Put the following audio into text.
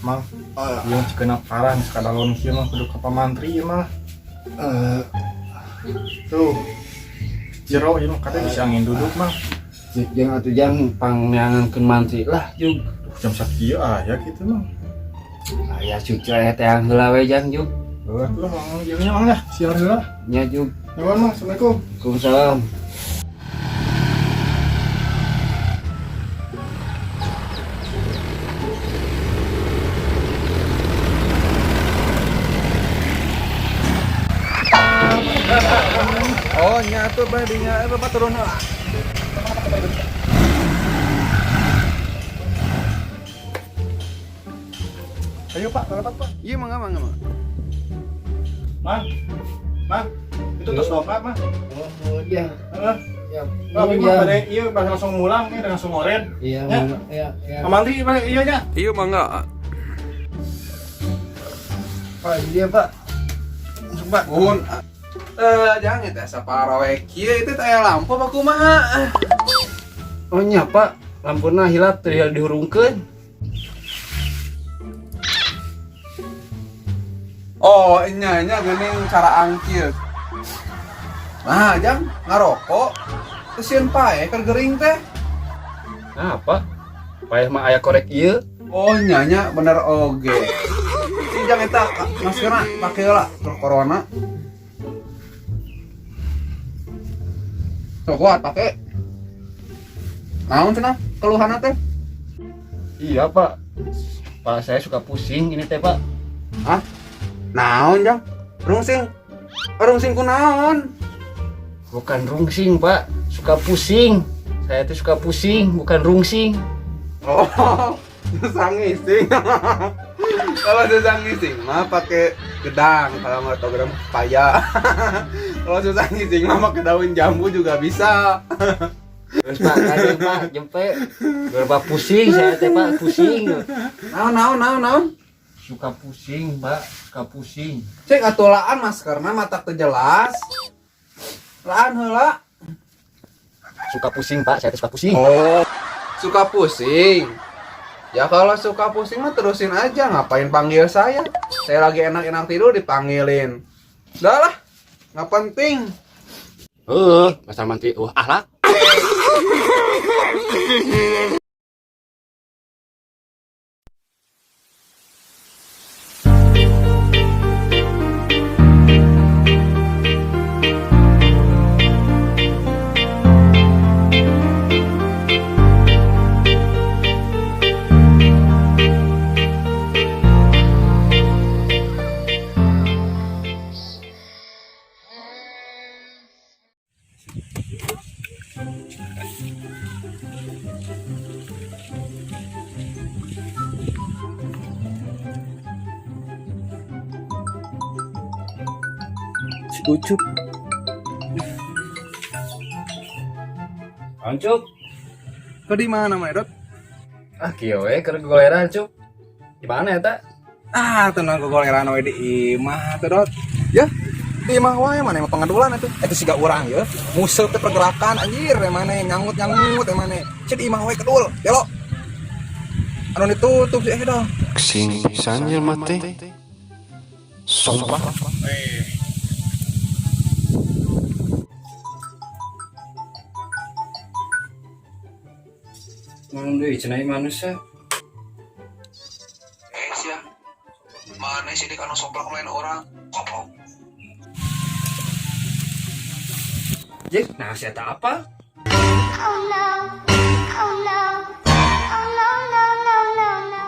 Mang, yang kena parah sekadalon kieu mah kudu ka pamantri ieu mah. Tuh. Jero ieu mah katanya bisa angin duduk mah. Jeung atuh jang pangneangankeun mantri lah Jug. Jam sakieu aya kitu mah. Aya cucu aya teh heula we jang Jug. Heuh tuh mang jeung nya mang dah, siar heula. Nya Jug. Nuhun Mang, assalamualaikum. Waalaikumsalam. Oh nya tuh badinya bapak turun lah. Ayo Pak, lewat Pak. Iya mangga. Mang. Mang, itu tos dompet mah. Oh iya. Heeh. Ya. Tapi mah pada ieu bari langsung mulang nih dengan sumoren. Iya, Ya. iya. Pamantri ieu nya. Iya mangga. Pak, dia Pak. Masuk Pak. Nuhun. Jangan teh saparawe kieu itu teh lampu apa kumaha? Oh nya Pak, lampuna hilap teh dihurungkeun. Oh nya geuning cara angkir. Nah, jang ngarokok. Teu sieun pae keur gering teh. Nah, Pak. Paeh mah aya korek ieu. Oh nya bener oge. Si jang eta maskerna pake heula keur corona. Sok kuat pake. Naon cenah keluhanna teh? Iya, Pak. Pak saya suka pusing ini teh, Pak. Hah? Naon jang? Rungsing. Rungsing ku naon? Bukan rungsing, Pak. Suka pusing. Saya tuh suka pusing, bukan rungsing. Oh, susah ngising. Kalau susah ngising mah pakai gedang, kalau mau tahu gedang paya. Kalau susah ngising mah pakai daun jambu juga bisa. Terus Pak, tadi Pak, jempe. Berapa pusing saya teh, Pak, pusing. Naon. Suka pusing, Pak, suka pusing. Cek atulaan maskerna mata teu jelas. Laan heula. Suka pusing, Pak, saya tuh suka pusing. Oh, suka pusing. Ya kalau suka pusing mah terusin aja, ngapain panggil saya? Saya lagi enak-enak tidur dipanggilin. Udah lah, nggak penting. Masalah mantri, ahlak. Si Ucup. Ancuk. Kau di mana, Medot? Kieu we keur goleran, Cuk. Di mana eta? Tenang ke goleran we di imah teh, Dot. Ya, di imah wae mana emang pengadulan itu. Itu siga urang ya. Museup teh pergerakan anjir, mana nyangut mana. Cek di imah wae kedul, belok. Anu ditutup sih dong. Sing sanjil mate. Sumpah. Naon deui cenah manusia? Sia. Mana sih di kana soplak lain orang? Goblok. Jek, nah saya tak apa? Oh no, oh no, oh no, no, no, no, no.